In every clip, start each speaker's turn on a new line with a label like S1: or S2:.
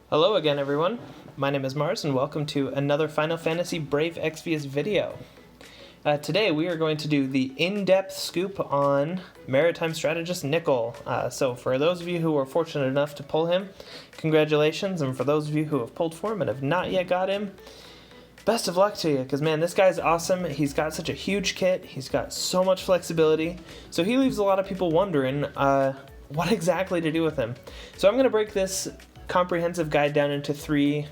S1: Hello again, everyone. My name is Mars, and welcome to another Final Fantasy Brave Exvius video. Today, we are going to do the in-depth scoop on Maritime Strategist Nichol. So for those of you who were fortunate enough to pull him, congratulations, and for those of you who have pulled for him and have not yet got him, best of luck to you, because man, this guy's awesome. He's got such a huge kit, he's got so much flexibility, so he leaves a lot of people wondering what exactly to do with him. So I'm going to break this comprehensive guide down into 3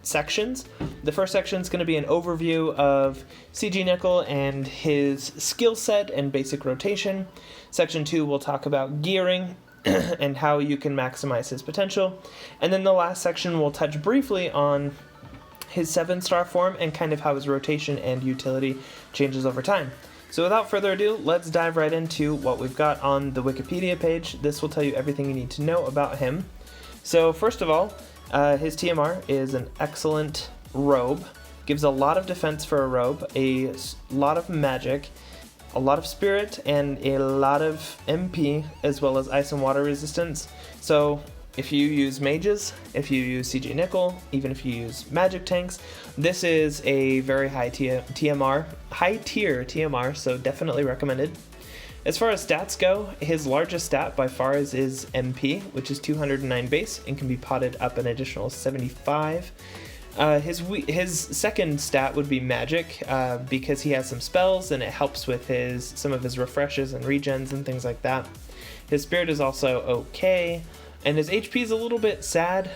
S1: sections. The first section is going to be an overview of CG Nichol and his skill set and basic rotation. Section 2 will talk about gearing and how you can maximize his potential. And then the last section will touch briefly on his 7-star form and kind of how his rotation and utility changes over time. So without further ado, let's dive right into what we've got on the Wikipedia page. This will tell you everything you need to know about him. So first of all, his TMR is an excellent robe, gives a lot of defense for a robe, a lot of magic, a lot of spirit, and a lot of MP, as well as ice and water resistance. So if you use mages, if you use CG Nichol, even if you use magic tanks, this is a very high tier TMR, so definitely recommended. As far as stats go, his largest stat by far is his MP, which is 209 base and can be potted up an additional 75. His second stat would be magic, because he has some spells and it helps with some of his refreshes and regens and things like that. His spirit is also okay, and his HP is a little bit sad,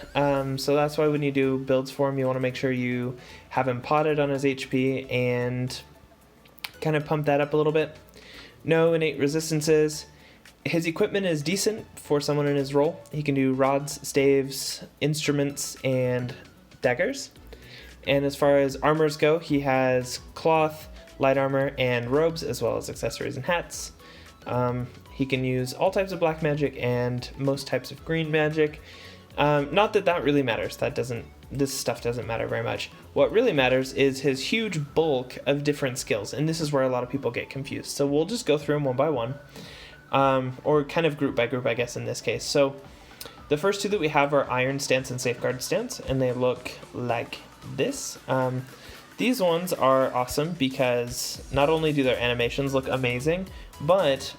S1: so that's why when you do builds for him, you want to make sure you have him potted on his HP and kind of pump that up a little bit. No innate resistances. His equipment is decent for someone in his role. He can do rods, staves, instruments, and daggers. And as far as armors go, he has cloth, light armor, and robes, as well as accessories and hats. He can use all types of black magic and most types of green magic. Not that that really matters. This stuff doesn't matter very much. What really matters is his huge bulk of different skills, and this is where a lot of people get confused. So we'll just go through them one by one, or kind of group by group, I guess, in this case. So the first 2 that we have are Iron Stance and Safeguard Stance, and they look like this. These ones are awesome because not only do their animations look amazing, but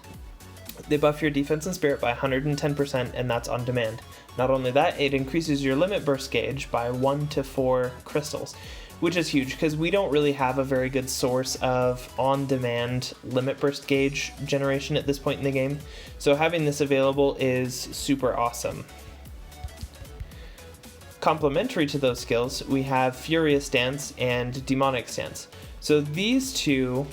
S1: they buff your defense and spirit by 110%, and that's on demand. Not only that, it increases your limit burst gauge by 1 to 4 crystals, which is huge because we don't really have a very good source of on-demand limit burst gauge generation at this point in the game, so having this available is super awesome. Complementary to those skills, we have Furious Stance and Demonic Stance. So these 2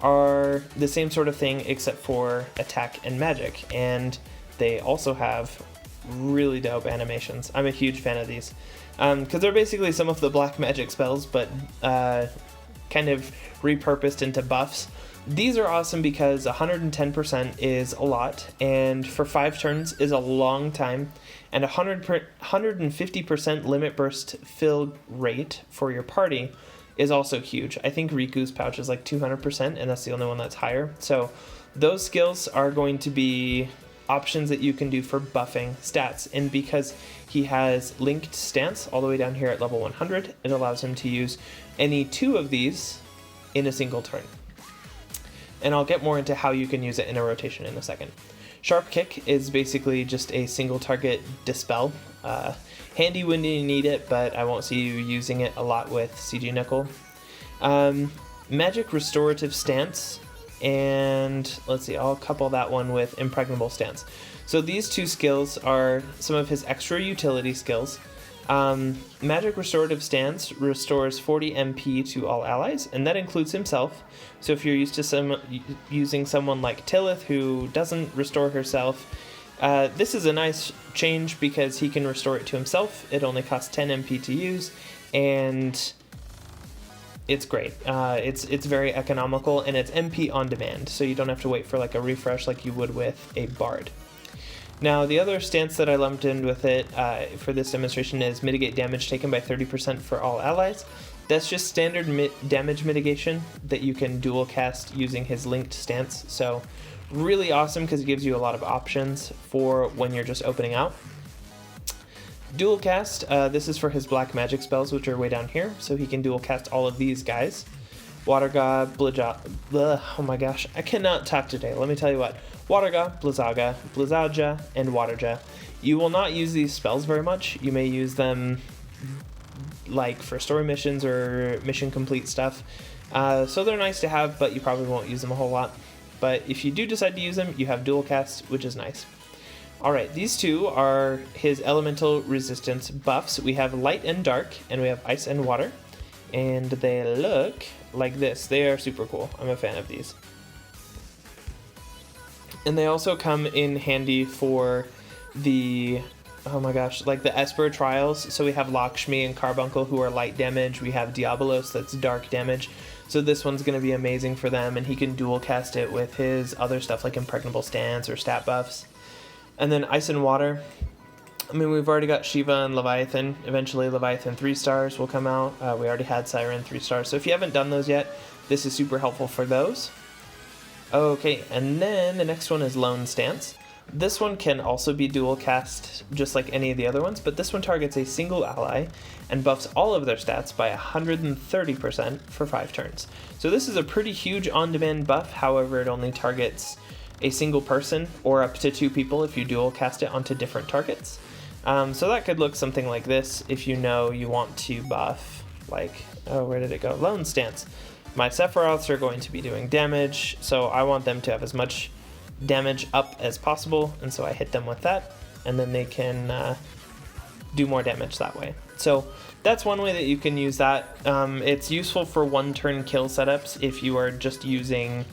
S1: are the same sort of thing except for attack and magic, and they also have really dope animations. I'm a huge fan of these because they're basically some of the black magic spells, but kind of repurposed into buffs. These are awesome because 110% is a lot, and for 5 turns is a long time, and 150% limit burst fill rate for your party is also huge. I think Riku's pouch is like 200%, and that's the only one that's higher. So those skills are going to be options that you can do for buffing stats, and because he has linked stance all the way down here at level 100, it allows him to use any 2 of these in a single turn. And I'll get more into how you can use it in a rotation in a second. Sharp Kick is basically just a single target dispel. Handy when you need it, but I won't see you using it a lot with CG Nichol. Magic Restorative Stance, and let's see, I'll couple that one with Impregnable Stance. So these 2 skills are some of his extra utility skills. Magic Restorative Stance restores 40 MP to all allies, and that includes himself. So if you're used to using someone like Tillith who doesn't restore herself, this is a nice change because he can restore it to himself. It only costs 10 MP to use, and it's great. It's very economical, and it's MP on demand, so you don't have to wait for like a refresh like you would with a Bard. Now, the other stance that I lumped in with it for this demonstration is Mitigate Damage Taken by 30% for all allies. That's just standard damage mitigation that you can dual cast using his linked stance, so really awesome because it gives you a lot of options for when you're just opening out. Dual cast, this is for his black magic spells, which are way down here, so he can dual cast all of these guys. Water God, oh my gosh, I cannot talk today, let me tell you what. Water God, Blizzaga, Blizzaja, and Waterja. You will not use these spells very much. You may use them like for story missions or mission complete stuff. So they're nice to have, but you probably won't use them a whole lot. But if you do decide to use them, you have dual cast, which is nice. Alright, these two are his elemental resistance buffs. We have light and dark, and we have ice and water. And they look like this. They are super cool. I'm a fan of these. And they also come in handy for the, oh my gosh, like the Esper trials. So we have Lakshmi and Carbuncle who are light damage. We have Diabolos that's dark damage. So this one's going to be amazing for them, and he can dual cast it with his other stuff like Impregnable Stance or stat buffs. And then Ice and Water. I mean, we've already got Shiva and Leviathan. Eventually, Leviathan 3 stars will come out. We already had Siren 3 stars. So if you haven't done those yet, this is super helpful for those. Okay, and then the next one is Lone Stance. This one can also be dual cast just like any of the other ones, but this one targets a single ally and buffs all of their stats by 130% for 5 turns. So this is a pretty huge on-demand buff, however it only targets a single person or up to 2 people if you dual cast it onto different targets. So that could look something like this if you know you want to buff, like, oh, where did it go? Lone Stance. My Sephiroths are going to be doing damage, so I want them to have as much damage up as possible, and so I hit them with that, and then they can do more damage that way. So that's one way that you can use that. It's useful for one-turn kill setups if you are just using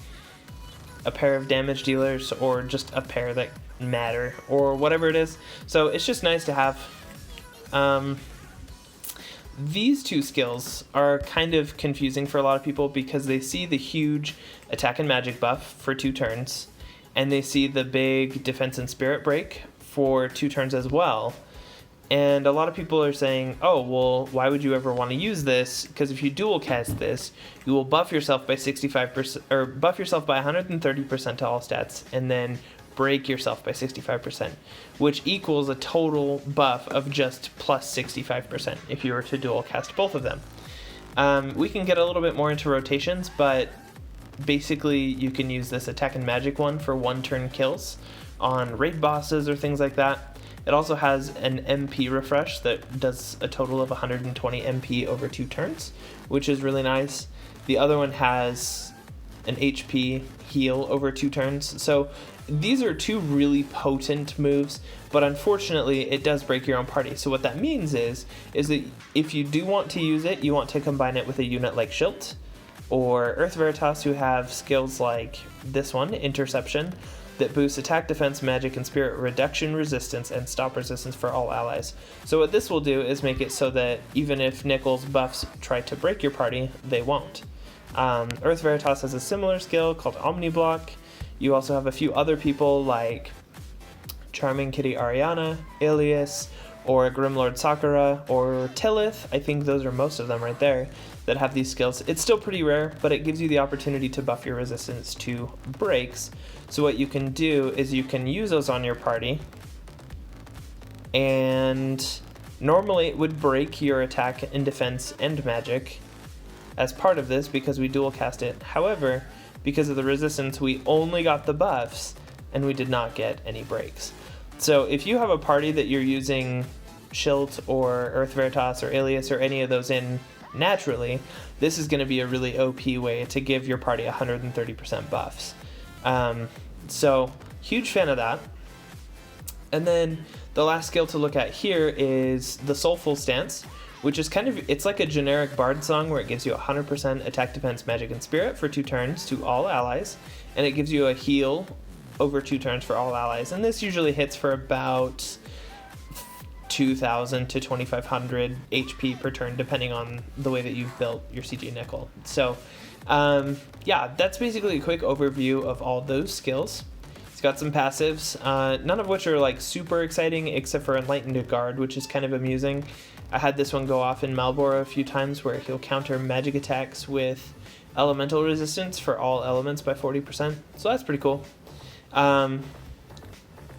S1: a pair of damage dealers or just a pair that matter or whatever it is. So it's just nice to have. These two skills are kind of confusing for a lot of people because they see the huge attack and magic buff for 2 turns, and they see the big defense and spirit break for 2 turns as well. And a lot of people are saying, oh, well, why would you ever want to use this? Because if you dual cast this, you will buff yourself by 65%, or buff yourself by 130% to all stats, and then break yourself by 65%, which equals a total buff of just plus 65% if you were to dual cast both of them. We can get a little bit more into rotations, but basically you can use this attack and magic one for 1-turn kills on raid bosses or things like that. It also has an MP refresh that does a total of 120 MP over 2 turns, which is really nice. The other one has an HP heal over 2 turns. So these are 2 really potent moves, but unfortunately it does break your own party. So what that means is that if you do want to use it, you want to combine it with a unit like Schilt or Earth Veritas, who have skills like this one, Interception, that boosts attack, defense, magic, and spirit reduction, resistance, and stop resistance for all allies. So what this will do is make it so that even if Nichol's buffs try to break your party, they won't. Earth Veritas has a similar skill called Omniblock. You also have a few other people like Charming Kitty Ariana, Ilias, or Grimlord Sakura, or Tillith. I think those are most of them right there that have these skills. It's still pretty rare, but it gives you the opportunity to buff your resistance to breaks. So what you can do is you can use those on your party, and normally it would break your attack and defense and magic as part of this because we dual cast it. However, because of the resistance, we only got the buffs and we did not get any breaks. So if you have a party that you're using Schilt or Earth Veritas or Ilias or any of those in naturally, this is going to be a really OP way to give your party 130% buffs. So huge fan of that. And then the last skill to look at here is the Soulful Stance, which is kind of, it's like a generic bard song where it gives you 100% attack, defense, magic, and spirit for 2 turns to all allies, and it gives you a heal over 2 turns for all allies. And this usually hits for about 2,000 to 2,500 HP per turn, depending on the way that you've built your CG Nichol. So yeah, that's basically a quick overview of all those skills. It's got some passives, none of which are like super exciting except for Enlightened Guard, which is kind of amusing. I had this one go off in Malboro a few times where he'll counter magic attacks with elemental resistance for all elements by 40%, so that's pretty cool. Oh,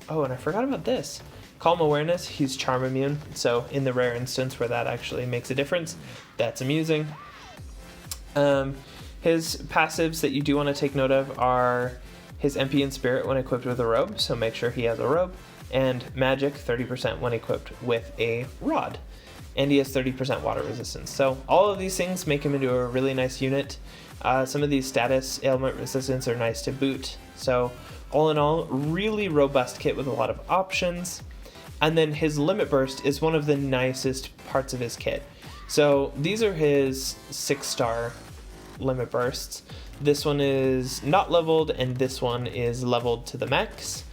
S1: and I forgot about this. Calm Awareness, he's Charm immune, so in the rare instance where that actually makes a difference, that's amusing. His passives that you do want to take note of are his MP and Spirit when equipped with a robe, so make sure he has a robe, and Magic 30% when equipped with a rod. And he has 30% water resistance. So all of these things make him into a really nice unit. Some of these status ailment resistance are nice to boot. So all in all, really robust kit with a lot of options. And then his Limit Burst is one of the nicest parts of his kit. So these are his 6-star Limit Bursts. This one is not leveled, and this one is leveled to the max.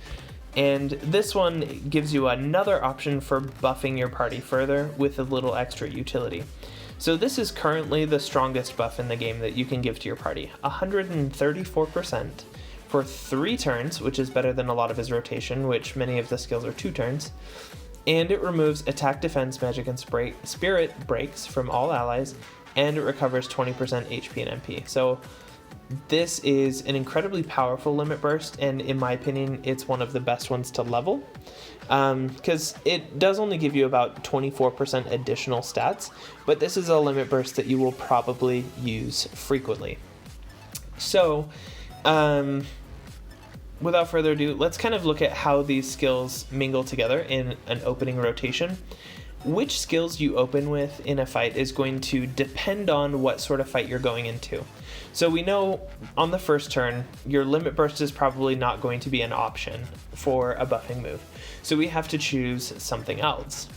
S1: And this one gives you another option for buffing your party further with a little extra utility. So this is currently the strongest buff in the game that you can give to your party. 134% for 3 turns, which is better than a lot of his rotation, which many of the skills are 2 turns. And it removes attack, defense, magic, and spirit breaks from all allies, and it recovers 20% HP and MP. So this is an incredibly powerful Limit Burst, and in my opinion, it's one of the best ones to level, because it does only give you about 24% additional stats, but this is a Limit Burst that you will probably use frequently. So, without further ado, let's kind of look at how these skills mingle together in an opening rotation. Which skills you open with in a fight is going to depend on what sort of fight you're going into. So we know on the first turn, your Limit Burst is probably not going to be an option for a buffing move. So we have to choose something else.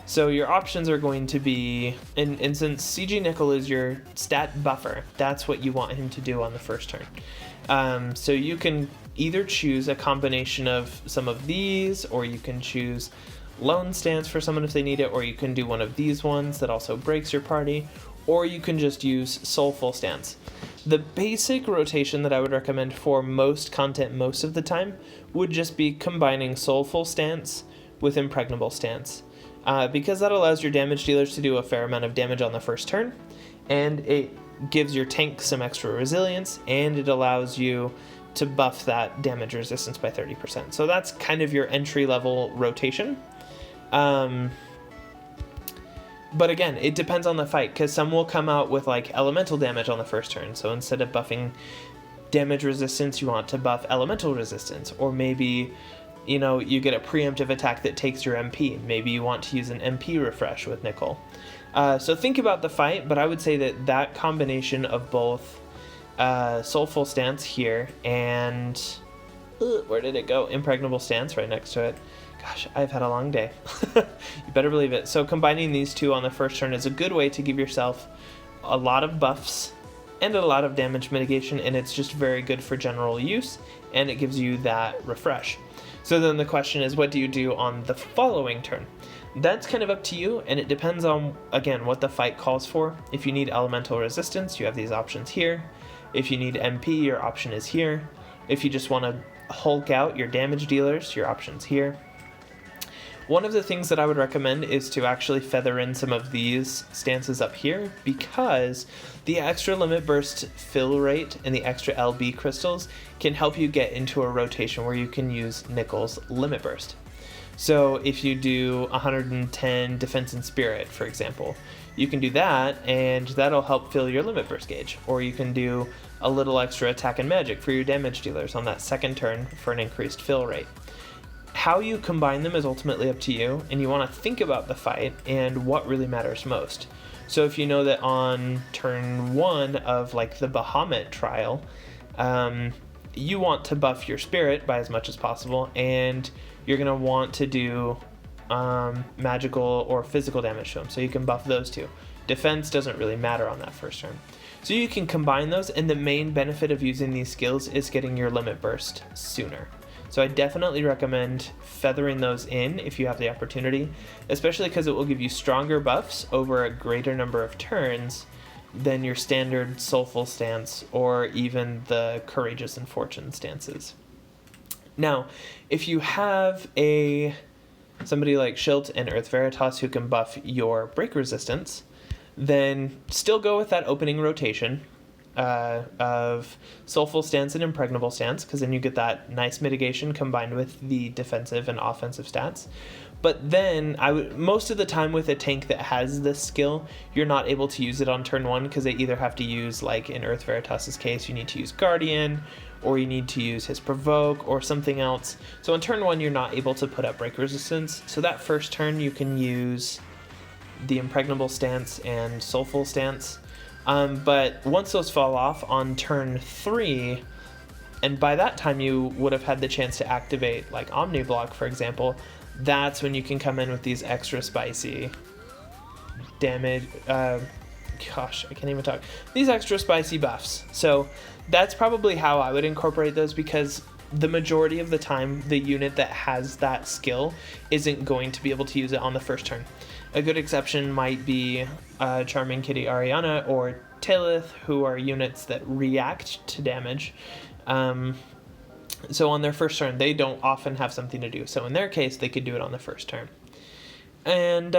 S1: So your options are going to be, and since CG Nichol is your stat buffer, that's what you want him to do on the first turn. So you can either choose a combination of some of these, or you can choose Lone Stance for someone if they need it, or you can do one of these ones that also breaks your party, or you can just use Soulful Stance. The basic rotation that I would recommend for most content most of the time would just be combining Soulful Stance with Impregnable Stance, because that allows your damage dealers to do a fair amount of damage on the first turn, and it gives your tank some extra resilience, and it allows you to buff that damage resistance by 30%. So that's kind of your entry level rotation. But again, it depends on the fight, because some will come out with like elemental damage on the first turn. So instead of buffing damage resistance, you want to buff elemental resistance. Or maybe, you know, you get a preemptive attack that takes your MP. Maybe you want to use an MP refresh with Nichol. So think about the fight, but I would say that that combination of both Soulful Stance here and where did it go? Impregnable Stance right next to it. Gosh, I've had a long day. You better believe it. So combining these two on the first turn is a good way to give yourself a lot of buffs and a lot of damage mitigation, and it's just very good for general use, and it gives you that refresh. So then the question is, what do you do on the following turn? That's kind of up to you, and it depends on, again, what the fight calls for. If you need elemental resistance, you have these options here. If you need MP, your option is here. If you just want to Hulk out your damage dealers, your options here. One of the things that I would recommend is to actually feather in some of these stances up here, because the extra Limit Burst fill rate and the extra LB crystals can help you get into a rotation where you can use Nichol's Limit Burst. So if you do 110 Defense and Spirit, for example, you can do that, and that'll help fill your Limit Burst gauge. Or you can do a little extra Attack and Magic for your damage dealers on that second turn for an increased fill rate. How you combine them is ultimately up to you, and you want to think about the fight and what really matters most. So if you know that on turn 1 of like the Bahamut trial, you want to buff your spirit by as much as possible, and you're going to want to do magical or physical damage to them, so you can buff those two. Defense doesn't really matter on that first turn. So you can combine those, and the main benefit of using these skills is getting your Limit Burst sooner. So I definitely recommend feathering those in if you have the opportunity, especially because it will give you stronger buffs over a greater number of turns than your standard Soulful Stance or even the Courageous and Fortune stances. Now, if you have somebody like Schilt and Earth Veritas who can buff your break resistance, then still go with that opening rotation. of Soulful Stance and Impregnable Stance, because then you get that nice mitigation combined with the defensive and offensive stats. But then most of the time with a tank that has this skill, you're not able to use it on turn 1 because they either have to use, like in Earth Veritas's case, you need to use Guardian, or you need to use his Provoke or something else. So on turn 1, you're not able to put up break resistance. So that first turn, you can use the Impregnable Stance and Soulful Stance. But once those fall off on turn 3, and by that time you would have had the chance to activate like Omni Block, for example, that's when you can come in with these extra spicy damage. Gosh, I can't even talk. These extra spicy buffs. So that's probably how I would incorporate those, because the majority of the time the unit that has that skill isn't going to be able to use it on the first turn. A good exception might be Charming Kitty Ariana or Talith, who are units that react to damage. So on their first turn, they don't often have something to do. So in their case, they could do it on the first turn. And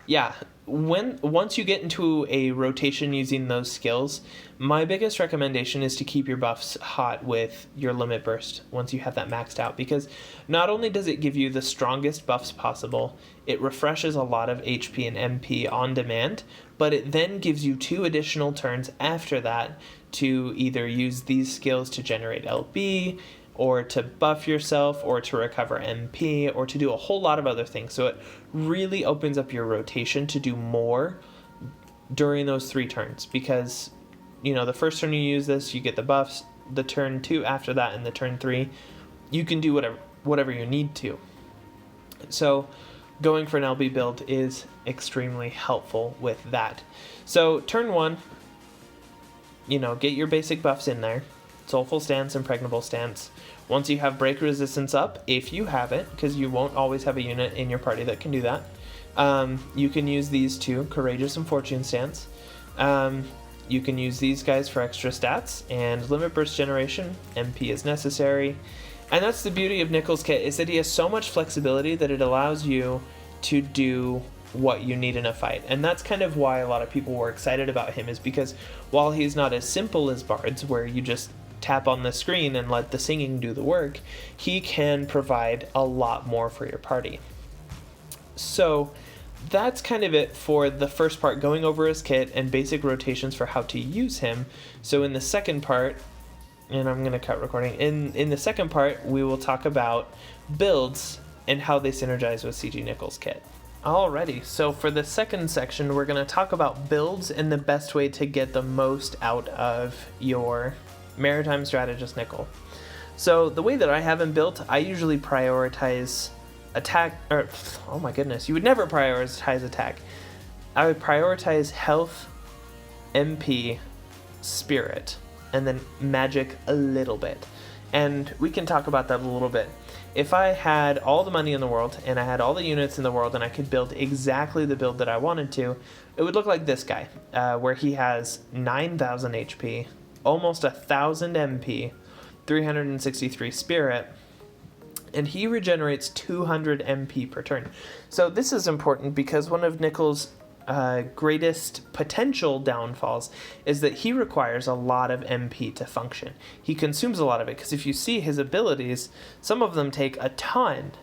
S1: yeah, once you get into a rotation using those skills, my biggest recommendation is to keep your buffs hot with your Limit Burst once you have that maxed out, because not only does it give you the strongest buffs possible, it refreshes a lot of HP and MP on demand, but it then gives you 2 additional turns after that to either use these skills to generate LB, or to buff yourself, or to recover MP, or to do a whole lot of other things. So it really opens up your rotation to do more during those 3 turns, because, you know, the first turn you use this, you get the buffs. The turn 2 after that, and the turn 3, you can do whatever you need to. So going for an LB build is extremely helpful with that. So turn 1, you know, get your basic buffs in there. Soulful Stance, Impregnable Stance. Once you have break resistance up, if you have it, because you won't always have a unit in your party that can do that, you can use these 2, Courageous and Fortune Stance. You can use these guys for extra stats, and Limit Burst Generation, MP is necessary. And that's the beauty of Nichol's kit, is that he has so much flexibility that it allows you to do what you need in a fight. And that's kind of why a lot of people were excited about him, is because while he's not as simple as Bards, where you just tap on the screen and let the singing do the work, he can provide a lot more for your party. So that's kind of it for the first part, going over his kit and basic rotations for how to use him. So in the second part, and I'm going to cut recording, in the second part we will talk about builds and how they synergize with CG Nichol's kit. Alrighty, so for the second section we're going to talk about builds and the best way to get the most out of your Maritime Strategist Nichol. So the way that I have him built, I usually prioritize attack, or oh my goodness, you would never prioritize attack. I would prioritize health, MP, spirit, and then magic a little bit. And we can talk about that a little bit. If I had all the money in the world and I had all the units in the world and I could build exactly the build that I wanted to, it would look like this guy, where he has 9,000 HP, almost 1,000 MP, 363 spirit, and he regenerates 200 MP per turn. So this is important because one of Nichol's greatest potential downfalls is that he requires a lot of MP to function. He consumes a lot of it, because if you see his abilities, some of them take a ton.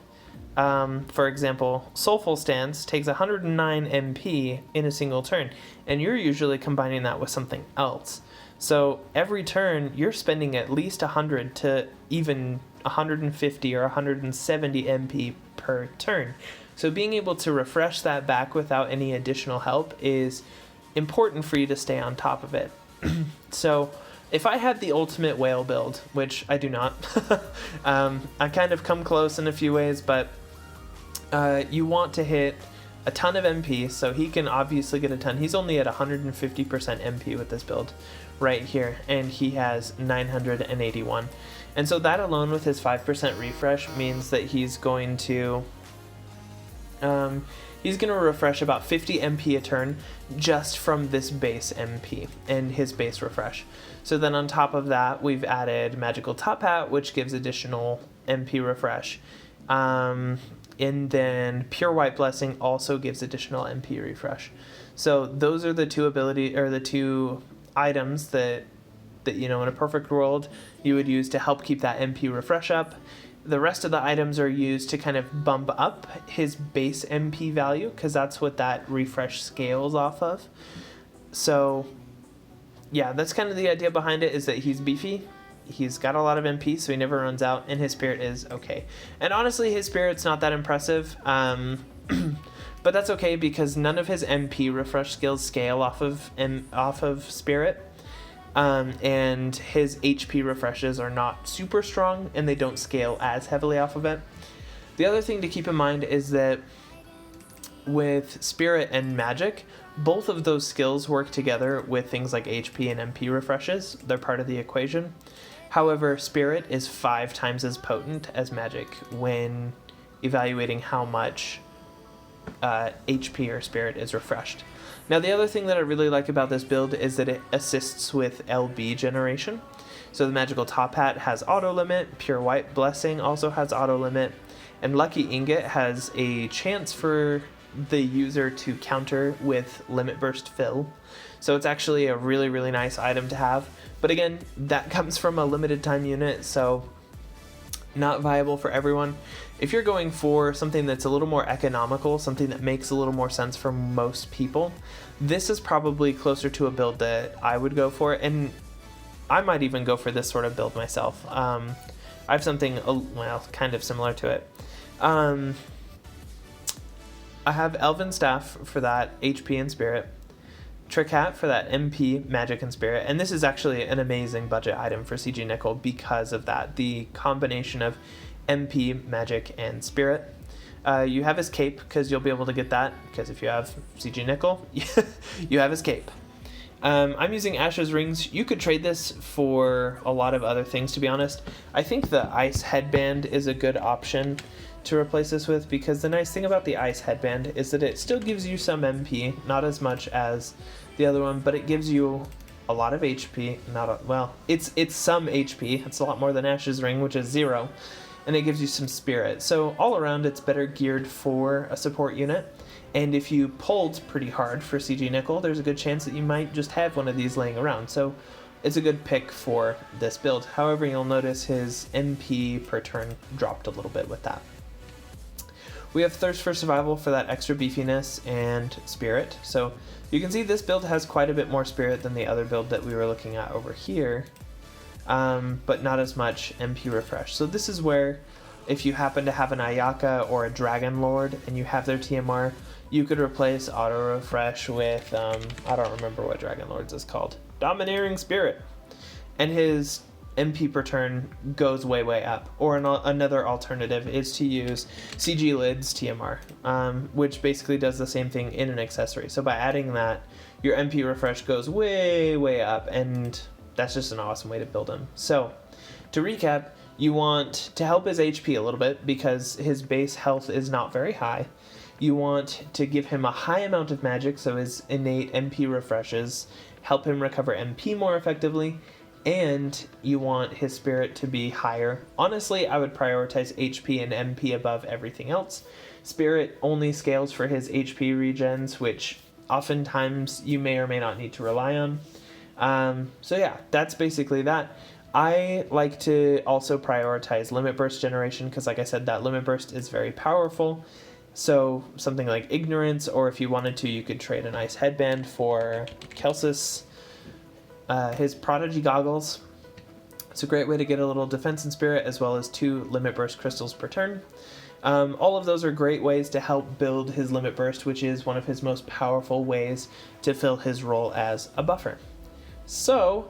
S1: For example, Soulful Stance takes 109 MP in a single turn, and you're usually combining that with something else. So every turn, you're spending at least 100 to even 150 or 170 MP per turn. So being able to refresh that back without any additional help is important for you to stay on top of it. So if I had the ultimate whale build, which I do not, I kind of come close in a few ways, but you want to hit a ton of MP, so he can obviously get a ton. He's only at 150% MP with this build right here, and he has 981. And so that alone with his 5% refresh means that he's going to refresh about 50 MP a turn just from this base MP and his base refresh. So then on top of that, we've added Magical Top Hat, which gives additional MP refresh. And then Pure White Blessing also gives additional MP refresh. So those are the two items that in a perfect world you would use to help keep that MP refresh up. The rest of the items are used to kind of bump up his base MP value, because that's what that refresh scales off of. So yeah, that's kind of the idea behind it, is that he's beefy, he's got a lot of MP, so he never runs out, and his spirit is okay. And honestly, his spirit's not that impressive, but that's okay, because none of his MP refresh skills scale off of spirit. And his HP refreshes are not super strong, and they don't scale as heavily off of it. The other thing to keep in mind is that with spirit and magic, both of those skills work together with things like HP and MP refreshes. They're part of the equation. However, spirit is 5 times as potent as magic when evaluating how much HP or spirit is refreshed. Now, the other thing that I really like about this build is that it assists with LB generation. So the magical top hat has auto limit, pure white blessing also has auto limit, and lucky ingot has a chance for the user to counter with limit burst fill. So it's actually a really, really nice item to have. But again, that comes from a limited time unit, so not viable for everyone. If you're going for something that's a little more economical, something that makes a little more sense for most people, this is probably closer to a build that I would go for, and I might even go for this sort of build myself. I have something, well, kind of similar to it. I have Elven Staff for that HP and Spirit, Trick Hat for that MP, Magic, and Spirit, and this is actually an amazing budget item for CG Nichol because of that, the combination of MP, Magic, and Spirit. You have his cape, because you'll be able to get that, because if you have CG Nichol, you have his cape. I'm using Ash's Rings. You could trade this for a lot of other things, to be honest. I think the Ice Headband is a good option to replace this with, because the nice thing about the Ice Headband is that it still gives you some MP, not as much as the other one, but it gives you a lot of HP. It's some HP. It's a lot more than Ash's Ring, which is 0. And it gives you some spirit. So all around, it's better geared for a support unit. And if you pulled pretty hard for CG Nichol, there's a good chance that you might just have one of these laying around. So it's a good pick for this build. However, you'll notice his MP per turn dropped a little bit with that. We have Thirst for Survival for that extra beefiness and spirit. So you can see this build has quite a bit more spirit than the other build that we were looking at over here. But not as much MP refresh. So this is where, if you happen to have an Ayaka or a Dragon Lord and you have their TMR, you could replace auto refresh with, I don't remember what Dragon Lord's is called, Domineering Spirit, and his MP per turn goes way, way up. Or another alternative is to use CG Lid's TMR, which basically does the same thing in an accessory. So by adding that, your MP refresh goes way, way up, and that's just an awesome way to build him. So, to recap, you want to help his HP a little bit because his base health is not very high. You want to give him a high amount of magic, so his innate MP refreshes help him recover MP more effectively, and you want his spirit to be higher. Honestly, I would prioritize HP and MP above everything else. Spirit only scales for his HP regens, which oftentimes you may or may not need to rely on. So yeah, that's basically that. I like to also prioritize limit burst generation because, like I said, that limit burst is very powerful. So something like Ignorance, or if you wanted to, you could trade an Ice Headband for Kelsis, his Prodigy Goggles. It's a great way to get a little defense and spirit, as well as 2 limit burst crystals per turn. All of those are great ways to help build his limit burst, which is one of his most powerful ways to fill his role as a buffer. So,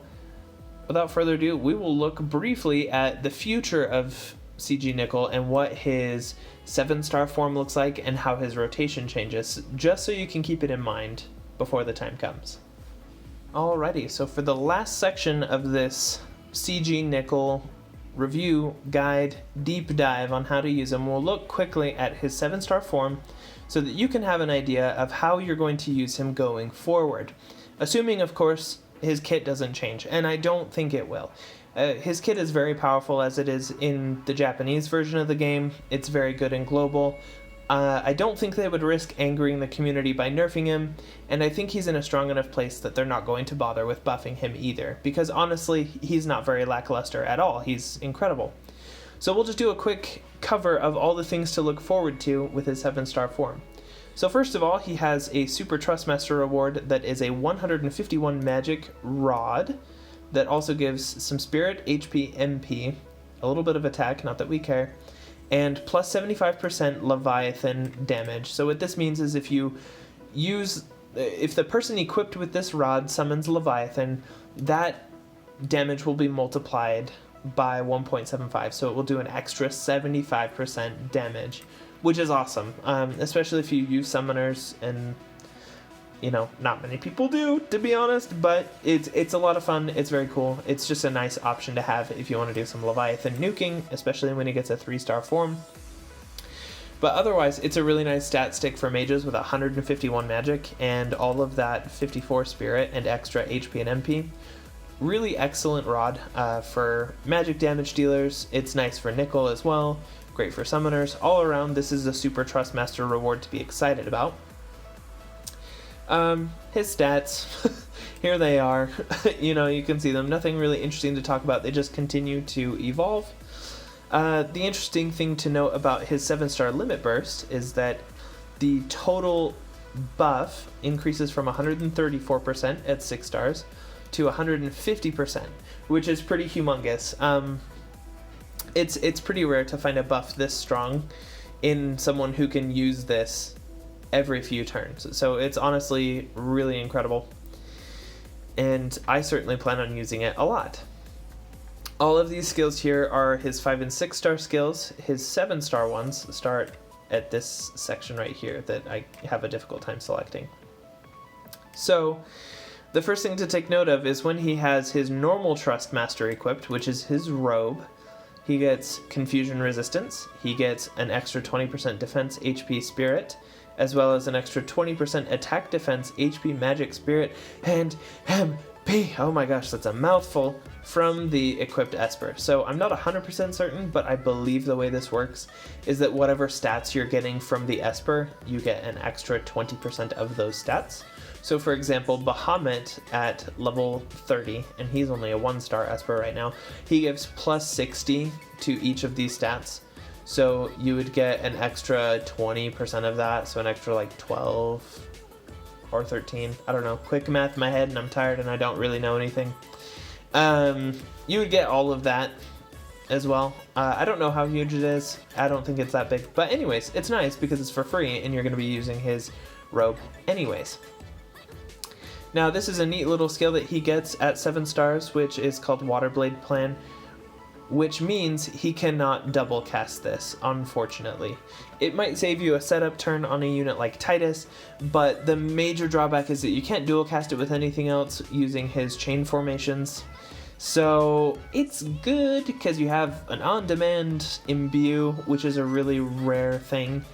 S1: without further ado, we will look briefly at the future of CG Nichol and what his 7-star form looks like and how his rotation changes, just so you can keep it in mind before the time comes. Alrighty, so for the last section of this CG Nichol review, guide, deep dive on how to use him, we'll look quickly at his 7-star form so that you can have an idea of how you're going to use him going forward. Assuming, of course, his kit doesn't change, and I don't think it will. His kit is very powerful as it is in the Japanese version of the game. It's very good in global. I don't think they would risk angering the community by nerfing him, and I think he's in a strong enough place that they're not going to bother with buffing him either, because honestly, he's not very lackluster at all. He's incredible. So we'll just do a quick cover of all the things to look forward to with his 7-star form. So first of all, he has a Super Trustmaster reward that is a 151 magic rod that also gives some spirit, HP, MP, a little bit of attack, not that we care, and plus 75% Leviathan damage. So what this means is if the person equipped with this rod summons Leviathan, that damage will be multiplied by 1.75, so it will do an extra 75% damage, which is awesome, especially if you use summoners, and not many people do, to be honest, but it's a lot of fun. It's very cool. It's just a nice option to have if you want to do some Leviathan nuking, especially when he gets a 3-star form. But otherwise, it's a really nice stat stick for mages with 151 magic and all of that 54 spirit and extra HP and MP. Really excellent rod for magic damage dealers. It's nice for Nichol as well. Great for summoners. All around, this is a Super Trustmaster reward to be excited about. His stats, here they are. You can see them. Nothing really interesting to talk about. They just continue to evolve. The interesting thing to note about his 7-star limit burst is that the total buff increases from 134% at 6 stars to 150%, which is pretty humongous. It's pretty rare to find a buff this strong in someone who can use this every few turns. So it's honestly really incredible. And I certainly plan on using it a lot. All of these skills here are his 5 and 6-star skills. His 7-star ones start at this section right here that I have a difficult time selecting. So the first thing to take note of is when he has his normal Trustmaster equipped, which is his robe, he gets Confusion Resistance, he gets an extra 20% Defense HP Spirit, as well as an extra 20% Attack Defense HP Magic Spirit, and MP, oh my gosh, that's a mouthful, from the equipped Esper. So I'm not 100% certain, but I believe the way this works is that whatever stats you're getting from the Esper, you get an extra 20% of those stats. So for example, Bahamut at level 30, and he's only a 1-star Esper right now, he gives plus 60 to each of these stats. So you would get an extra 20% of that, so an extra like 12 or 13. I don't know, quick math in my head, and I'm tired and I don't really know anything. You would get all of that as well. I don't know how huge it is. I don't think it's that big. But anyways, it's nice because it's for free and you're going to be using his robe anyways. Now this is a neat little skill that he gets at 7 stars, which is called Waterblade Plan, which means he cannot double cast this, unfortunately. It might save you a setup turn on a unit like Titus, but the major drawback is that you can't dual cast it with anything else using his chain formations. So it's good because you have an on-demand imbue, which is a really rare thing,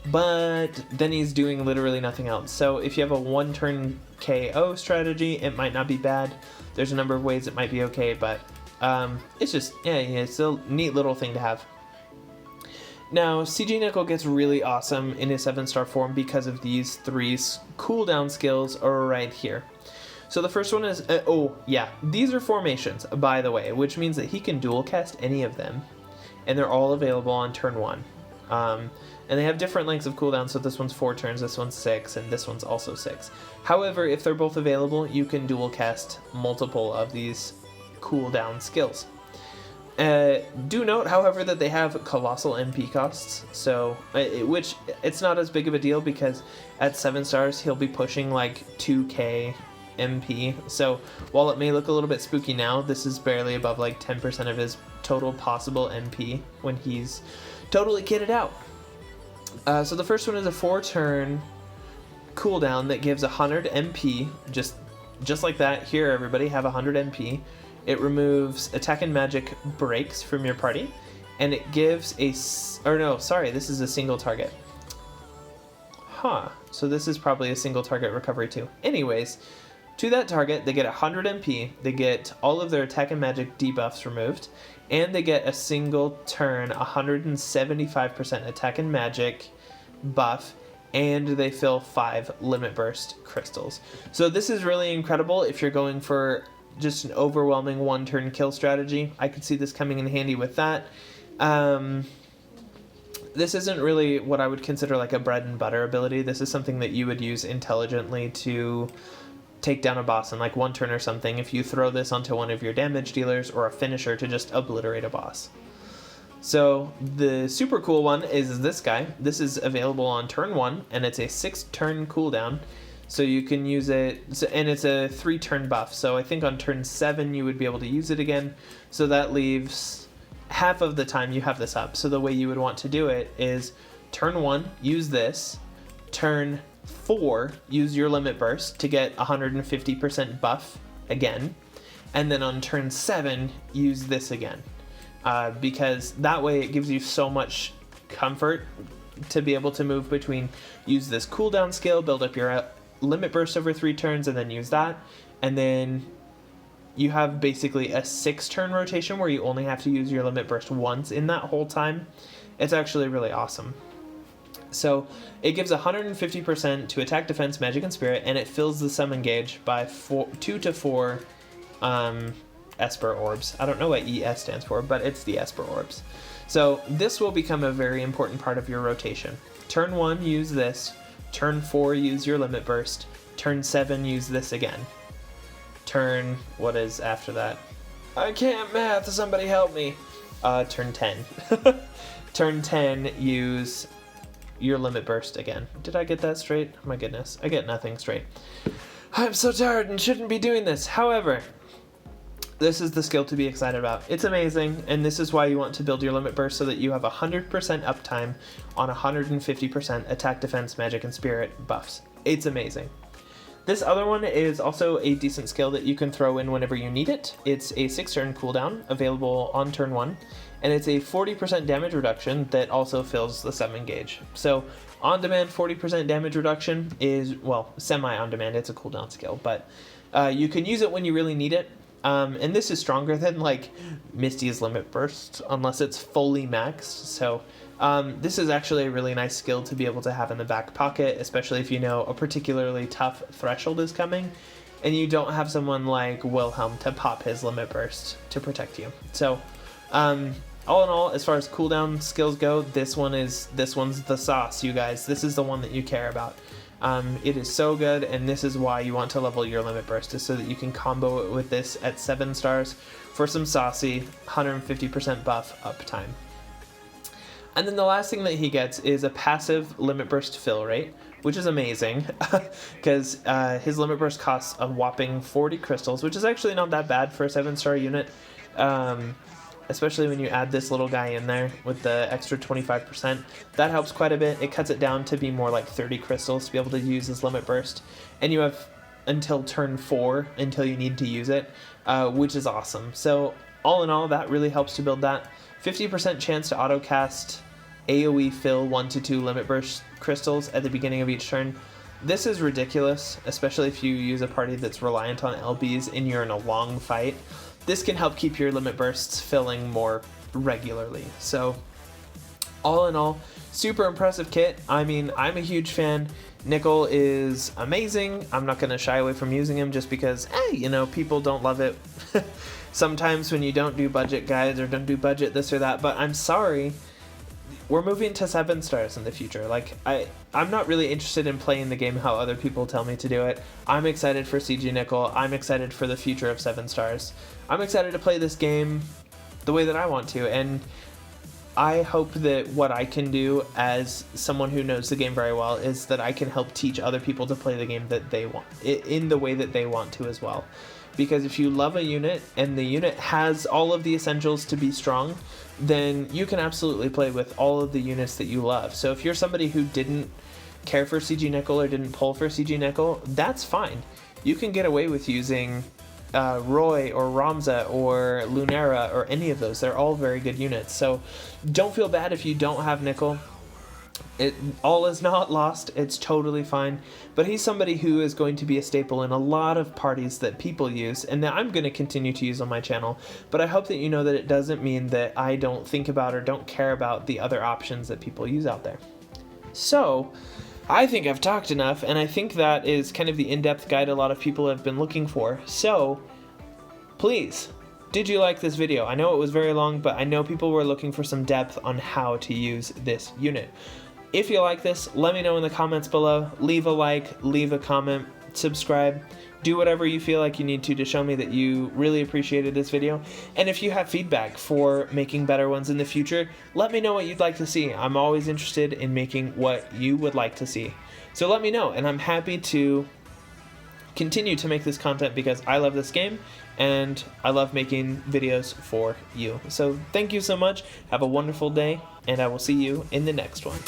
S1: but then he's doing literally nothing else. So if you have a 1-turn KO strategy, it might not be bad. There's a number of ways it might be okay, but it's just, it's a neat little thing to have. Now, CG Nichol gets really awesome in his 7-star form because of these 3 cooldown skills right here. So the first one is, these are formations, by the way, which means that he can dual cast any of them, and they're all available on turn 1. And they have different lengths of cooldown, so this one's 4 turns, this one's 6, and this one's also 6. However, if they're both available, you can dual cast multiple of these cooldown skills. Do note, however, that they have colossal MP costs, so which it's not as big of a deal because at 7 stars he'll be pushing like 2k MP. So while it may look a little bit spooky now, this is barely above like 10% of his total possible MP when he's totally kitted out. So the first one is a 4-turn cooldown that gives 100 MP, just like that. Here, everybody have 100 MP. It removes attack and magic breaks from your party, and it gives this is a single target. So this is probably a single target recovery too. Anyways, to that target, they get 100 MP, they get all of their attack and magic debuffs removed, and they get a single turn 175% attack and magic buff, and they fill 5 limit burst crystals. So this is really incredible if you're going for just an overwhelming one-turn kill strategy. I could see this coming in handy with that. This isn't really what I would consider like a bread and butter ability. This is something that you would use intelligently to take down a boss in like one turn or something, if you throw this onto one of your damage dealers or a finisher to just obliterate a boss. So the super cool one is this guy. This is available on turn 1, and it's a 6-turn cooldown. So you can use it, and it's a 3-turn buff. So I think on turn 7 you would be able to use it again. So that leaves half of the time you have this up. So the way you would want to do it is turn 1, use this. Turn 4, use your limit burst to get 150% buff again. And then on turn 7, use this again. Because that way it gives you so much comfort to be able to move between use this cooldown skill, build up your limit burst over 3 turns, and then use that. And then you have basically a 6-turn rotation where you only have to use your limit burst once in that whole time. It's actually really awesome. So it gives 150% to attack, defense, magic, and spirit, and it fills the summon gauge by 2 to 4 Esper orbs. I don't know what ES stands for, but it's the Esper orbs. So this will become a very important part of your rotation. Turn 1, use this. Turn 4, use your limit burst. Turn 7, use this again. Turn, what is after that? I can't math, somebody help me. Turn 10. Turn 10, use your limit burst again. Did I get that straight? Oh my goodness, I get nothing straight. I'm so tired and shouldn't be doing this. However, this is the skill to be excited about. It's amazing, and this is why you want to build your limit burst, so that you have 100% uptime on 150% attack, defense, magic, and spirit buffs. It's amazing. This other one is also a decent skill that you can throw in whenever you need it. It's a 6-turn cooldown, available on turn 1, and it's a 40% damage reduction that also fills the summon gauge. So on-demand 40% damage reduction is, well, semi-on-demand, it's a cooldown skill, but you can use it when you really need it. And this is stronger than like Misty's limit burst, unless it's fully maxed. So this is actually a really nice skill to be able to have in the back pocket, especially if you know a particularly tough threshold is coming and you don't have someone like Wilhelm to pop his limit burst to protect you. So all in all, as far as cooldown skills go, this one's the sauce, you guys. This is the one that you care about. It is so good, and this is why you want to level your limit burst, is so that you can combo it with this at 7 stars for some saucy 150% buff uptime. And then the last thing that he gets is a passive limit burst fill rate, which is amazing, because his limit burst costs a whopping 40 crystals, which is actually not that bad for a 7-star unit, especially when you add this little guy in there with the extra 25%. That helps quite a bit. It cuts it down to be more like 30 crystals to be able to use his limit burst, and you have until turn 4 until you need to use it, which is awesome. So all in all, that really helps to build that. 50% chance to auto-cast AoE fill 1 to 2 limit burst crystals at the beginning of each turn. This is ridiculous, especially if you use a party that's reliant on LBs and you're in a long fight. This can help keep your limit bursts filling more regularly. So all in all, super impressive kit. I mean, I'm a huge fan. Nichol is amazing. I'm not going to shy away from using him just because, hey, you know, people don't love it. Sometimes when you don't do budget guides or don't do budget this or that, but I'm sorry, we're moving to 7 stars in the future. Like, I'm not really interested in playing the game how other people tell me to do it. I'm excited for CG Nichol. I'm excited for the future of 7 stars. I'm excited to play this game the way that I want to, and I hope that what I can do as someone who knows the game very well is that I can help teach other people to play the game that they want, in the way that they want to as well. Because if you love a unit and the unit has all of the essentials to be strong, then you can absolutely play with all of the units that you love. So if you're somebody who didn't care for CG Nichol or didn't pull for CG Nichol, that's fine. You can get away with using Roy or Ramza or Lunera or any of those. They're all very good units. So don't feel bad if you don't have Nichol. All is not lost. It's totally fine. But he's somebody who is going to be a staple in a lot of parties that people use, and that I'm going to continue to use on my channel. But I hope that you know that it doesn't mean that I don't think about or don't care about the other options that people use out there. So, I think I've talked enough, and I think that is kind of the in-depth guide a lot of people have been looking for. So, please, did you like this video? I know it was very long, but I know people were looking for some depth on how to use this unit. If you like this, let me know in the comments below. Leave a like, leave a comment, subscribe. Do whatever you feel like you need to show me that you really appreciated this video. And if you have feedback for making better ones in the future, let me know what you'd like to see. I'm always interested in making what you would like to see. So let me know, and I'm happy to continue to make this content because I love this game and I love making videos for you. So thank you so much. Have a wonderful day, and I will see you in the next one.